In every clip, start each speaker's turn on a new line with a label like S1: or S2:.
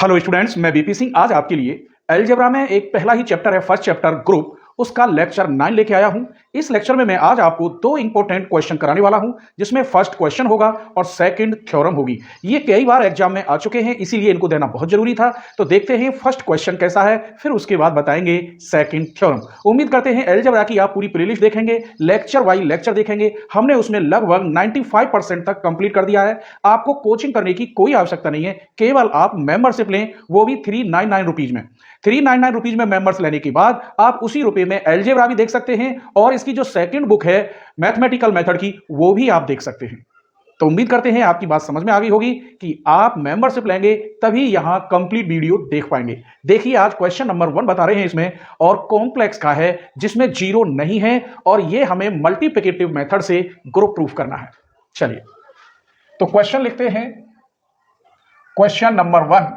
S1: Hello students, मैं BP Singh आज आपके लिए अलजेब्रा में एक पहला ही चैप्टर है, फर्स्ट चैप्टर ग्रुप, उसका लेक्चर 9 लेके आया हूं। इस लेक्चर में मैं आज आपको दो इंपॉर्टेंट क्वेश्चन कराने वाला हूं, जिसमें फर्स्ट क्वेश्चन होगा और सेकंड थ्योरम होगी। ये कई बार एग्जाम में आ चुके हैं, इसीलिए इनको देना बहुत जरूरी था। तो देखते हैं फर्स्ट क्वेश्चन कैसा है, फिर उसके बाद बताएंगे सेकंड थ्योरम। उम्मीद करते हैं अलजेब्रा की आप पूरी प्लेलिस्ट देखेंगे, लेक्चर वाइज लेक्चर देखेंगे। हमने उसमें लगभग 95% तक कंप्लीट कर दिया है। आपको कोचिंग करने की कोई आवश्यकता नहीं है, केवल आप मेंबरशिप लें, वो भी 399 रुपीज में। 399 रुपीज में मेंबर्स लेने के बाद आप उसी रुपए में अलजेब्रा भी देख सकते हैं और इसकी जो सेकंड बुक है मैथमेटिकल मेथड की, वो भी आप देख सकते हैं। तो उम्मीद करते हैं आपकी बात समझ में आ गई होगी कि आप मेंबरशिप लेंगे तभी यहां कंप्लीट वीडियो देख पाएंगे। देखिए, आज क्वेश्चन नंबर 1 बता रहे हैं इसमें, और कॉम्प्लेक्स का है जिसमें जीरो नहीं है, और ये हमें मल्टीप्लिकेटिव मेथड से ग्रुप प्रूफ करना है। चलिए तो क्वेश्चन लिखते हैं। Question number 1,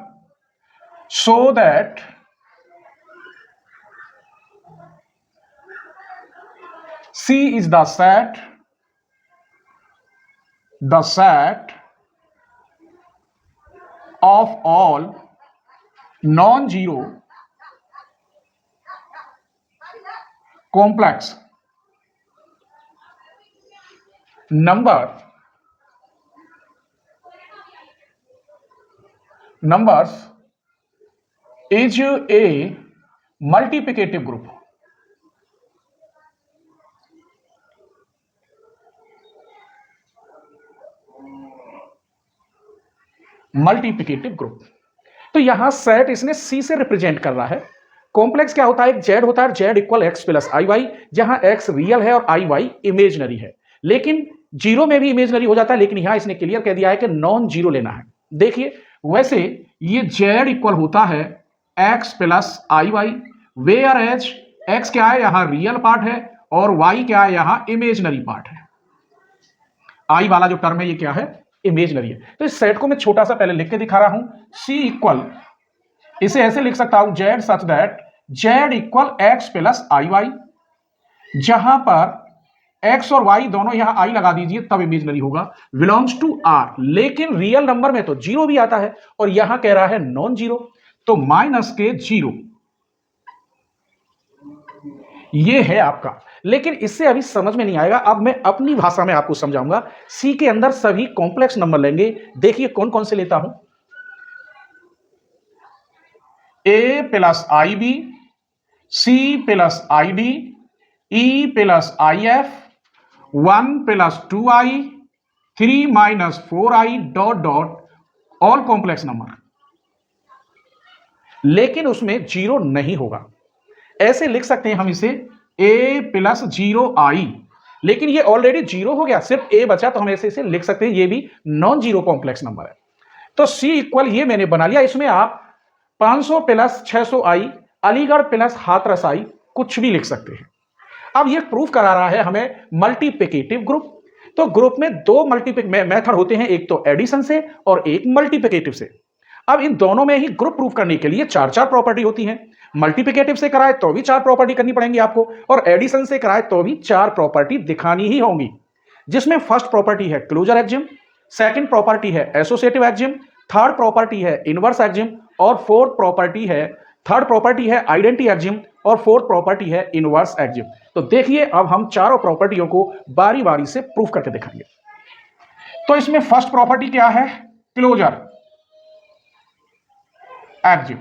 S1: so that C is the set of all non-zero complex numbers is a multiplicative group. Multiplicative group. तो यहां सेट इसने सी से रिप्रेजेंट कर रहा है। कॉम्प्लेक्स क्या होता है? एक जेड होता है, Z equal x plus i y, जहां एक्स रियल है और आई वाई इमेजनरी है। लेकिन जीरो में भी इमेजनरी हो जाता है, लेकिन यहां इसने क्लियर कह दिया है कि नॉन जीरो लेना है। देखिए, वैसे ये जेड इक्वल होता है x plus i y, whereas x क्या है यहां रियल पार्ट है और वाई क्या है यहां इमेजनरी पार्ट है। आई वाला जो टर्म है ये क्या है? इमेजनरी है। तो इस सेट को मैं छोटा सा पहले लिख के दिखा रहा हूं। सी इक्वल, इसे ऐसे लिख सकता हूं, z such that z equal x plus i y, जहां पर एक्स और वाई दोनों यहां आई लगा दीजिए तब इमेजनरी होगा, बिलोंग्स टू आर। लेकिन रियल नंबर में तो जीरो भी आता है और यहां कह रहा है नॉन जीरो, तो माइनस के जीरो ये है आपका। लेकिन इससे अभी समझ में नहीं आएगा, अब मैं अपनी भाषा में आपको समझाऊंगा। सी के अंदर सभी कॉम्प्लेक्स नंबर लेंगे। देखिए कौन कौन से लेता हूं। A plus I B, C plus I D, E plus I F, 1 plus 2i, 3 minus 4i dot dot all complex number. लेकिन उसमें जीरो नहीं होगा। ऐसे लिख सकते हैं हम इसे, a प्लस 0i, लेकिन ये ऑलरेडी जीरो हो गया, सिर्फ a बचा, तो हम ऐसे इसे लिख सकते हैं ये भी नॉन जीरो कॉम्प्लेक्स नंबर है। तो c इक्वल ये मैंने बना लिया। इसमें आप 500 plus 600i, Aligarh plus Hathras I, कुछ भी लिख सकते हैं। अब ये प्रूफ करा रहा है हमें मल्टीप्लिकेटिव ग्रुप। तो ग्रुप में दो मल्टीप्लिकेटिव मेथड होते हैं, एक तो एडिशन से और एक मल्टीप्लिकेटिव से। अब इन दोनों में ही ग्रुप प्रूफ करने के लिए चार चार प्रॉपर्टी होती हैं। मल्टीप्लिकेटिव से कराए तो भी चार प्रॉपर्टी करनी पड़ेंगी आपको, और एडिशन से कराए तो भी चार प्रॉपर्टी दिखानी ही होंगी। जिसमें फर्स्ट प्रॉपर्टी है क्लोजर एक्जिम, सेकंड प्रॉपर्टी है एसोसिएटिव एक्जिम, थर्ड प्रॉपर्टी है इनवर्स एक्जिम, और थर्ड प्रॉपर्टी है आइडेंटिटी एक्जिम, और फोर्थ प्रॉपर्टी है इनवर्स एक्जिम। तो देखिए, अब हम चारों प्रॉपर्टियों को बारी बारी से प्रूफ करके दिखाएंगे। तो इसमें फर्स्ट प्रॉपर्टी क्या है? Closure axiom.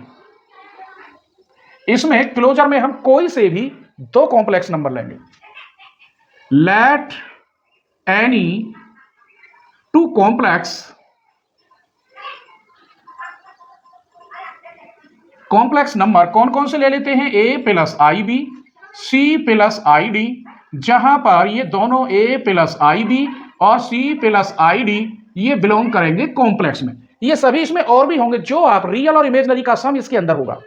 S1: इसमें क्लोजर में हम कोई से भी दो कॉम्प्लेक्स नंबर लेंगे। Let any two complex number, कौन कौन से ले लेते हैं? a plus I B, C plus I d, जहां पर ये दोनों a प्लस आई बी और c प्लस आई डी ये बिलोंग करेंगे कॉम्प्लेक्स में। ये सभी इसमें और भी होंगे, जो आप रियल और इमेजनरी का सम इसके अंदर होगा।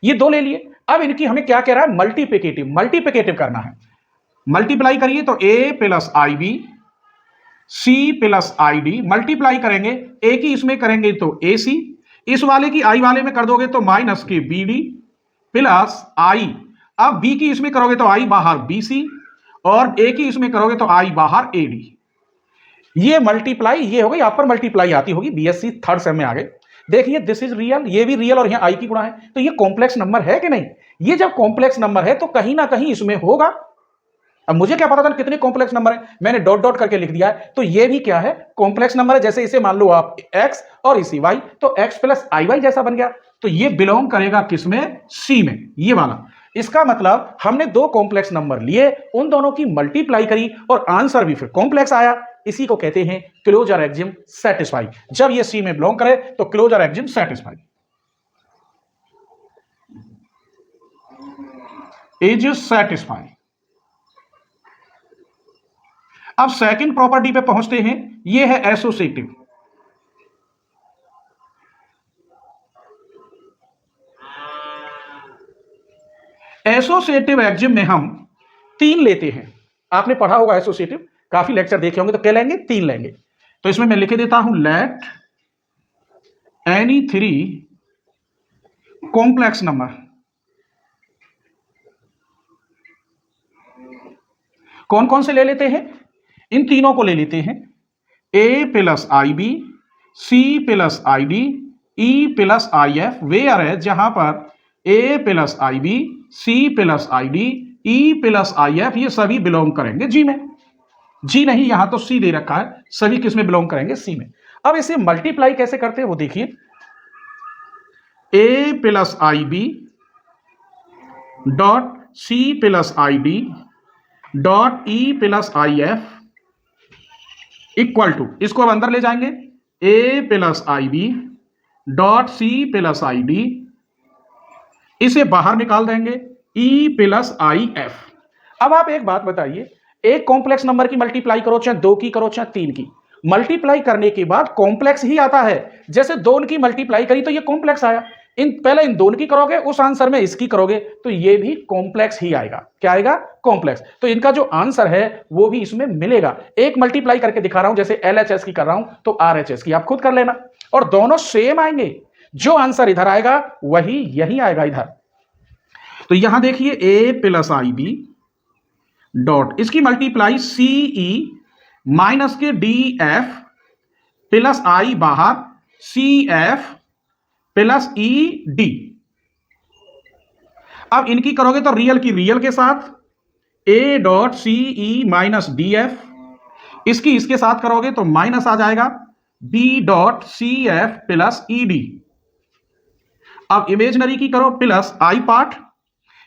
S1: ये दो ले लिए। अब इनकी हमें क्या कह रहा है? मल्टीप्लिकेटिव करना है। मल्टीप्लाई करिए तो a plus I B, C plus I d, multiply करेंगे a की इसमें करेंगे तो ए सी, इस वाले की आई वाले में कर दोगे तो माइनस के बी डी प्लस आई। अब b की इसमें करोगे तो आई बाहर बी सी, और a की इसमें करोगे तो आई बाहर ए डी। ये मल्टीप्लाई, ये हो गई, यहां पर मल्टीप्लाई आती होगी, बीएससी थर्ड सेम में आ गए। देखिए दिस इज रियल, ये भी रियल और यहाँ आई की गुणा है, तो ये कॉम्प्लेक्स नंबर है कि नहीं? ये जब कॉम्प्लेक्स नंबर है तो कहीं ना कहीं इसमें होगा। अब मुझे क्या पता था कितने कॉम्प्लेक्स नंबर है, मैंने डॉट डॉट करके लिख दिया है, तो ये भी क्या है? कॉम्प्लेक्स नंबर है। जैसे इसे मान लो आप x और इसी y, तो x प्लस आई वाई जैसा बन गया, तो ये बिलोंग करेगा किसमें? सी में, ये वाला। इसका मतलब हमने दो कॉम्प्लेक्स नंबर लिए, उन दोनों की मल्टीप्लाई करी और आंसर भी फिर कॉम्प्लेक्स आया। इसी को कहते हैं क्लोजर एक्सियम सेटिस्फाई। जब ये सी में बिलोंग करे तो closure axiom satisfy. Is satisfy. अब सेकंड प्रॉपर्टी पे पहुंचते हैं, ये है एसोसिएटिव। एसोसिएटिव एक्सियम में हम 3 लेते हैं। आपने पढ़ा होगा एसोसिएटिव, काफी लेक्चर देखे होंगे, तो क्या लेंगे? 3 लेंगे। तो इसमें मैं लिख देता हूं लेट एनी 3 कॉम्प्लेक्स नंबर, कौन कौन से ले लेते हैं? इन तीनों को ले लेते हैं, A plus I B, C plus I D, E plus I F. Where है जहां पर A plus I B, C plus I D, E plus I F ये सभी बिलोंग करेंगे जी में। जी नहीं, यहां तो सी दे रखा है, सभी किस में बिलोंग करेंगे? सी में। अब इसे मल्टीप्लाई कैसे करते हैं वो देखिए, ए plus I B dot C plus I D dot E plus I F equal to, इसको अब अंदर ले जाएंगे, A plus I B dot C plus I D, इसे बाहर निकाल देंगे, ई प्लस आई एफ। अब आप एक बात बताइए, एक कॉम्प्लेक्स नंबर की मल्टीप्लाई करो, चाहे 2 की करो चाहे 3 की, मल्टीप्लाई करने के बाद कॉम्प्लेक्स ही आता है। जैसे 2 की मल्टीप्लाई करी तो ये कॉम्प्लेक्स आया, पहले इन दोनों की करोगे, उस आंसर में इसकी करोगे तो ये भी कॉम्प्लेक्स ही आएगा। क्या आएगा? कॉम्प्लेक्स। तो इनका जो आंसर है वो भी इसमें मिलेगा। एक मल्टीप्लाई करके दिखा रहा हूं, जैसे LHS की कर रहा हूं तो RHS की आप खुद कर लेना, और दोनों सेम आएंगे। जो आंसर इधर आएगा वही यही आएगा इधर। तो यहां देखिए ए प्लस आई बी डॉट, इसकी मल्टीप्लाई सी ई माइनस के डी एफ प्लस आई बाहर c f plus e d. अब इनकी करोगे तो रियल की रियल के साथ a dot c e minus d f, इसकी इसके साथ करोगे तो माइनस आ जाएगा b dot c f plus e d. अब इमेजनरी की करो प्लस आई पार्ट,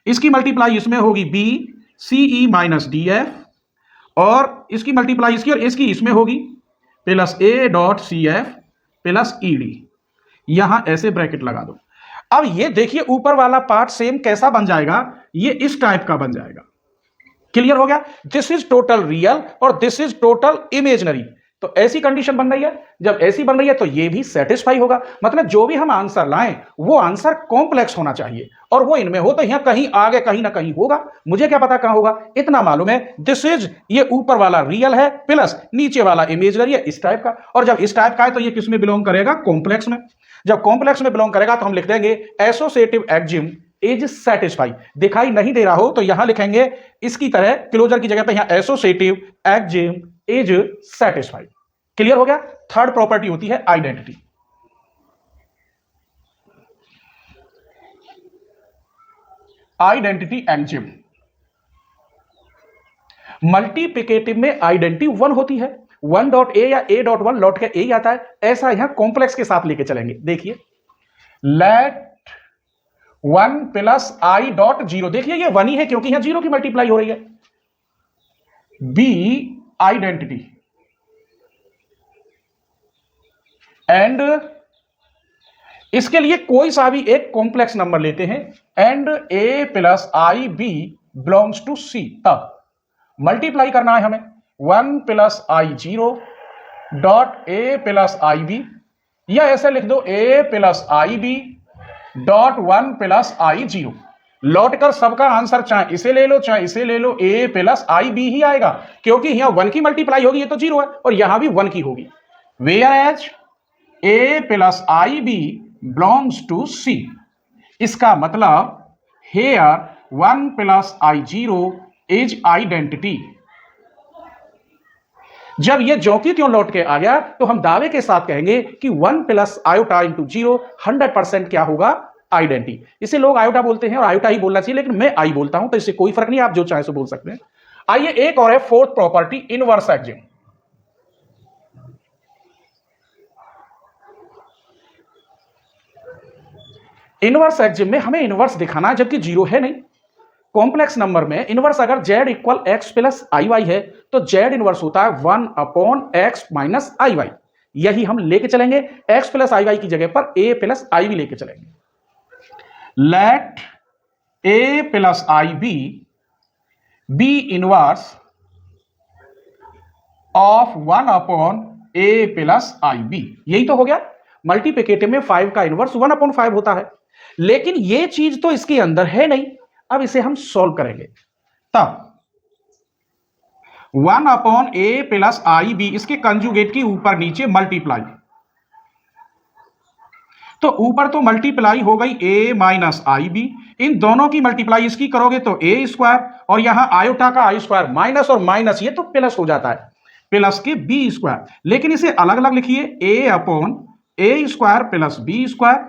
S1: इसकी मल्टीप्लाई इसमें होगी b c e minus d f, और इसकी मल्टीप्लाई इसकी और इसकी इसमें होगी plus a dot c f plus e d. यहां ऐसे ब्रैकेट लगा दो। अब ये देखिए ऊपर वाला पार्ट सेम कैसा बन जाएगा, ये इस टाइप का बन जाएगा। क्लियर हो गया? दिस इज टोटल रियल और दिस इज टोटल इमेजनरी। तो ऐसी कंडीशन बन रही है, जब ऐसी बन रही है तो ये भी सेटिस्फाई होगा। मतलब जो भी हम आंसर लाएं वो आंसर कॉम्प्लेक्स होना चाहिए, और वो इनमें हो तो यहां कहीं आगे कहीं ना कहीं होगा। मुझे क्या पता कहां होगा, इतना मालूम है दिस इज, ये ऊपर वाला रियल है प्लस नीचे वाला इमेजनरी है इस टाइप का, और जब इस टाइप का है तो ये किस में बिलोंग करेगा? कॉम्प्लेक्स में। जब कॉम्प्लेक्स में बिलोंग करेगा तो हम लिख देंगे एसोसिएटिव एक्सियम इज सेटिस्फाई। दिखाई नहीं दे रहा हो तो यहां लिखेंगे इसकी तरह, क्लोजर की जगह पे यहां associative axiom is satisfy. Clear हो गया? थर्ड प्रॉपर्टी होती है आइडेंटिटी। आइडेंटिटी एक्सियम, मल्टीप्लिकेटिव में आइडेंटिटी 1 होती है, 1 डॉट ए या ए डॉट 1 लौट के ए आता है। ऐसा यहां कॉम्प्लेक्स के साथ लेके चलेंगे। देखिए लेट 1 प्लस आई डॉट 0, देखिए ये 1 ही है क्योंकि यहां 0 की मल्टीप्लाई हो रही है। बी आइडेंटिटी एंड, इसके लिए कोई सा भी एक कॉम्प्लेक्स नंबर लेते हैं, and A plus I B belongs to C. तब मल्टीप्लाई करना है हमें 1 plus I 0 dot A plus I B, या ऐसे लिख दो A plus I B dot 1 plus I 0। लौटकर सबका आंसर चाहे इसे ले लो चाहे इसे ले लो, ए प्लस आई बी ही आएगा, क्योंकि यहां 1 की मल्टीप्लाई होगी, ये तो 0 है, और यहां भी 1 की होगी। Whereas A plus I B belongs to C. इसका मतलब here 1 plus I 0 is identity. जब ये ज्यों की त्यों लौट के आ गया तो हम दावे के साथ कहेंगे कि 1 प्लस आयोटा इंटू 0 100% क्या होगा, आइडेंटी। इसे लोग आयोटा बोलते हैं और आयोटा ही बोलना चाहिए, लेकिन मैं आई बोलता हूं, तो इससे कोई फर्क नहीं, आप जो चाहे सो बोल सकते हैं। आइए एक और है fourth property, inverse Exim. Inverse Exim में हमें इनवर्स दिखाना है जबकि जीरो है नहीं। कॉम्प्लेक्स नंबर में इनवर्स अगर z equal x plus i Y है तो z इनवर्स होता है 1 अपॉन एक्स माइनस आई वाई। यही हम लेके चलेंगे, x प्लस आई वाई की जगह पर a प्लस आई भी लेके चलेंगे। Let a plus I b inverse of 1 upon a plus I b. यही तो हो गया। मल्टीप्लिकेटिव में 5 का इनवर्स 1 अपॉन 5 होता है, लेकिन ये चीज तो इसके अंदर है नहीं। अब इसे हम सॉल्व करेंगे, तब 1 अपॉन ए प्लस आई बी, इसके कंजुगेट की ऊपर नीचे मल्टीप्लाई, तो ऊपर तो मल्टीप्लाई हो गई a माइनस आई बी, इन दोनों की मल्टीप्लाई इसकी करोगे तो a स्क्वायर, और यहां आयोटा का आई स्क्वायर, माइनस और माइनस ये तो प्लस हो जाता है, प्लस के बी स्क्वायर। लेकिन इसे अलग अलग लिखिए, a upon a square plus b square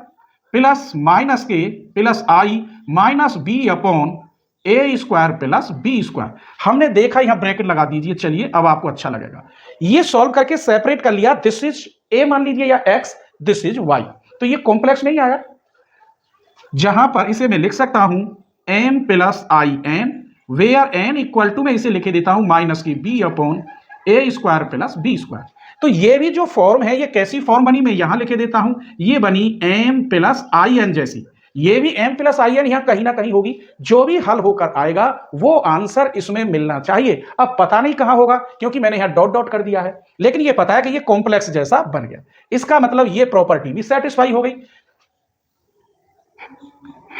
S1: plus minus के plus i minus b upon a square plus b square. हमने देखा, यहां ब्रैकेट लगा दीजिए, चलिए अब आपको अच्छा लगेगा। ये सॉल्व करके सेपरेट कर लिया, दिस इज ए मान लीजिए या एक्स, दिस इज वाई, तो ये कॉम्प्लेक्स नहीं आया। जहां पर इसे मैं लिख सकता हूं m plus i n, where n equal to, मैं इसे लिखे देता हूं माइनस की b upon a square plus b square. तो ये भी जो फॉर्म है, ये कैसी फॉर्म बनी, मैं यहां लिखे देता हूं, ये बनी m प्लस आई एन जैसी। ये भी m प्लस आई एन यहां कहीं ना कहीं होगी, जो भी हल होकर आएगा वो आंसर इसमें मिलना चाहिए। अब पता नहीं कहां होगा क्योंकि मैंने यहां डॉट डॉट कर दिया है, लेकिन ये पता है कि ये कॉम्प्लेक्स जैसा बन गया। इसका मतलब ये प्रॉपर्टी भी सेटिस्फाई हो गई।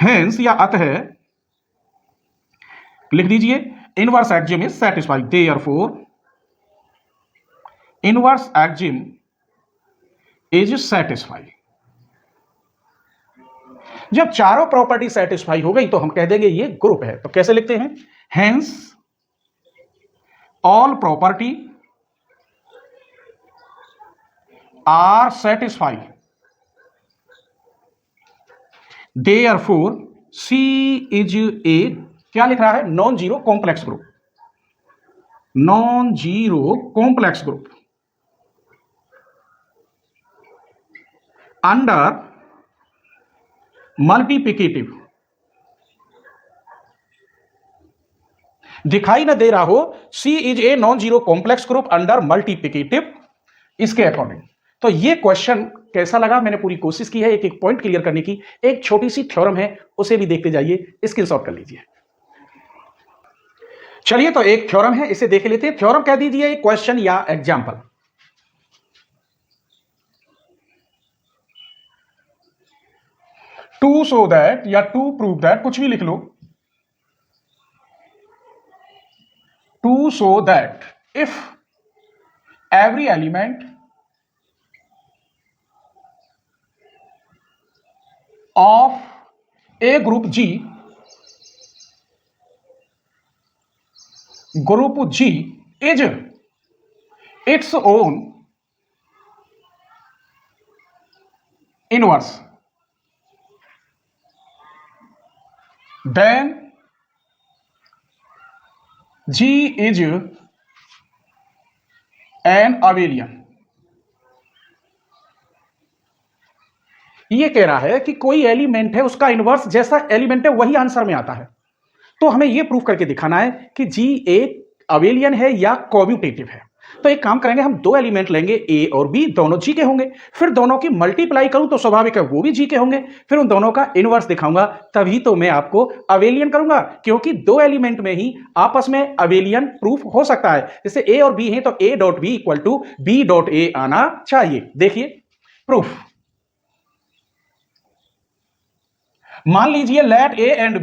S1: हेंस या अतः लिख दीजिए, inverse axiom is satisfied, therefore inverse axiom is satisfied. जब चारों प्रॉपर्टी सेटिस्फाई हो गई तो हम कह देंगे ये ग्रुप है। तो कैसे लिखते हैं, hence all property are satisfied, therefore C is a, क्या लिख रहा है, non zero complex group, non zero complex group under multiplicative. दिखाई ना दे रहा हो, C is a non zero complex group under multiplicative, इसके अकॉर्डिंग। तो ये क्वेश्चन कैसा लगा, मैंने पूरी कोशिश की है एक एक पॉइंट क्लियर करने की। एक छोटी सी थ्योरम है, उसे भी देखते जाइए, स्क्रीनशॉट कर लीजिए। चलिए, तो एक थ्योरम है, इसे देख लेते हैं। थ्योरम कह दीजिए क्वेश्चन या एग्जाम्पल। टू शो दैट या टू प्रूव दैट, कुछ भी लिख लो। To show that if every element of a group G, group G is its own inverse, then G is an abelian। ये कह रहा है कि कोई एलिमेंट है, उसका इनवर्स जैसा एलिमेंट है वही आंसर में आता है। तो हमें यह प्रूफ करके दिखाना है कि G एक अबेलियन है या कॉम्यूटेटिव है। तो एक काम करेंगे, हम दो एलिमेंट लेंगे A और B, दोनों G के होंगे, फिर दोनों की मल्टीप्लाई करूं तो स्वाभाविक है वो भी G के होंगे, फिर उन दोनों का इनवर्स दिखाऊंगा, तभी तो मैं आपको अबेलियन करूंगा, क्योंकि दो एलिमेंट में ही आपस में अबेलियन प्रूफ हो सकता है। जैसे A और B है तो A dot B equal to B dot A आना चाहिए। देखिए प्रूफ, मान लीजिए let A and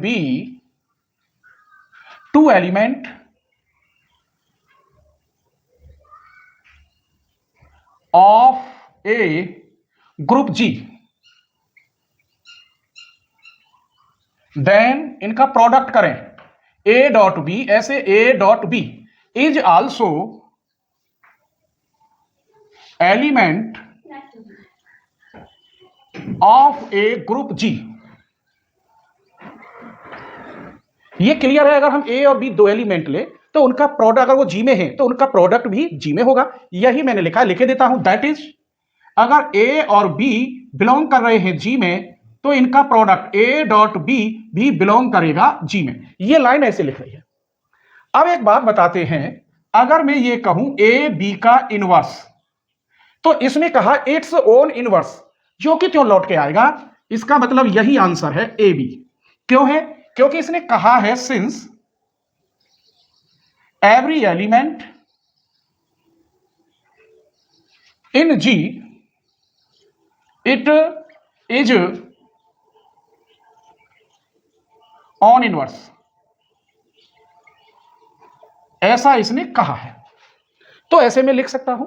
S1: B two element of a group G, then इनका प्रोडक्ट करें ए डॉट बी, ऐसे A dot B is also element of a group G. ये clear है? अगर हम ए और बी दो एलिमेंट ले तो उनका प्रोडक्ट, अगर वो जी में है तो उनका प्रोडक्ट भी जी में होगा। यही मैंने लिखा है, लिखे देता हूं। दैट इज, अगर ए और बी बिलोंग कर रहे हैं जी में तो इनका प्रोडक्ट ए डॉट बी भी बिलोंग करेगा जी में। ये लाइन ऐसे लिख रही है। अब एक बात बताते हैं, अगर मैं ये कहूं ए बी का इनवर्स, तो इसने कहा इट्स ओन इनवर्स, जो कि क्यों लौट के आएगा? इसका मतलब यही आंसर है ए बी। क्यों है? क्योंकि इसने कहा है since every element in G it is on inverse, ऐसा इसने कहा है। तो ऐसे में लिख सकता हूं,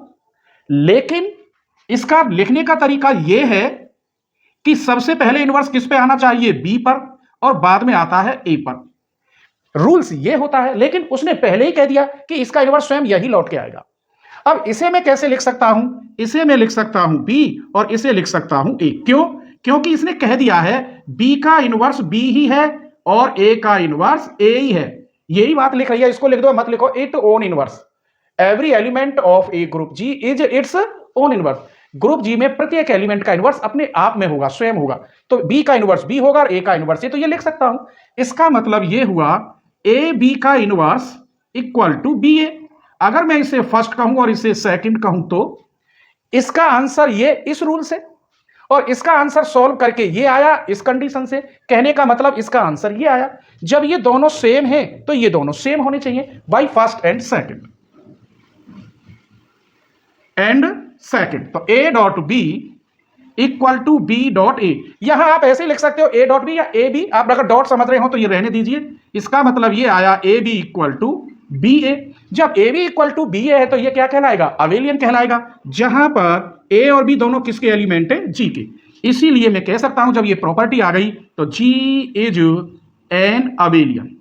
S1: लेकिन इसका लिखने का तरीका यह है कि सबसे पहले इनवर्स किस पे आना चाहिए? बी पर, और बाद में आता है ए पर। रूल्स ये होता है, लेकिन उसने पहले ही कह दिया कि इसका इनवर्स स्वयं यही लौट के आएगा। अब इसे मैं कैसे लिख सकता हूं? इसे मैं लिख सकता हूं बी और इसे लिख सकता हूं ए। क्यों? क्योंकि इसने कह दिया है बी का इनवर्स बी ही है और ए का इनवर्स ए ही है। यही बात लिख रही है, इसको लिख दो, मत लिखो it own inverse. Every element of a group G is its own inverse. Group G में प्रत्येक एलिमेंट का इनवर्स अपने आप में होगा, स्वयं होगा। तो बी का इनवर्स बी होगा और ए का इनवर्स ए, तो ये लिख सकता हूं। इसका मतलब ये हुआ ए बी का इनवर्स इक्वल टू बी ए। अगर मैं इसे फर्स्ट कहूं और इसे सेकंड कहूं तो इसका आंसर ये इस रूल से, और इसका आंसर सॉल्व करके ये आया इस कंडीशन से। कहने का मतलब इसका आंसर ये आया। जब ये दोनों सेम है तो ये दोनों सेम होने चाहिए बाय फर्स्ट एंड सेकंड। तो A dot B equal to B dot A. यहां आप ऐसे लिख सकते हो ए डॉट बी या ए बी। आप अगर डॉट समझ रहे हो तो ये रहने दीजिए। इसका मतलब ये आया A B equal to B A. जब A B equal to B A है तो ये क्या कहलाएगा? अबेलियन कहलाएगा, जहां पर ए और बी दोनों किसके एलिमेंट है? जी के। इसीलिए मैं कह सकता हूं जब ये प्रॉपर्टी आ गई तो जी इज एन अबेलियन।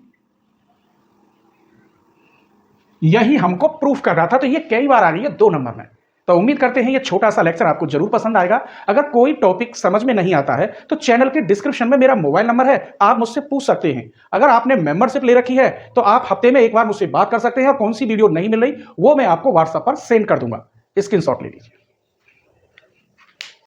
S1: यही हमको प्रूफ कर रहा था। तो ये कई बार आ रही है 2 नंबर में। तो उम्मीद करते हैं ये छोटा सा लेक्चर आपको जरूर पसंद आएगा। अगर कोई टॉपिक समझ में नहीं आता है तो चैनल के डिस्क्रिप्शन में मेरा मोबाइल नंबर है, आप मुझसे पूछ सकते हैं। अगर आपने मेंबरशिप ले रखी है तो आप हफ्ते में एक बार मुझसे बात कर सकते हैं, और कौन सी वीडियो नहीं मिल रही वो मैं आपको व्हाट्सएप पर सेंड कर दूंगा, स्क्रीनशॉट ले लीजिए।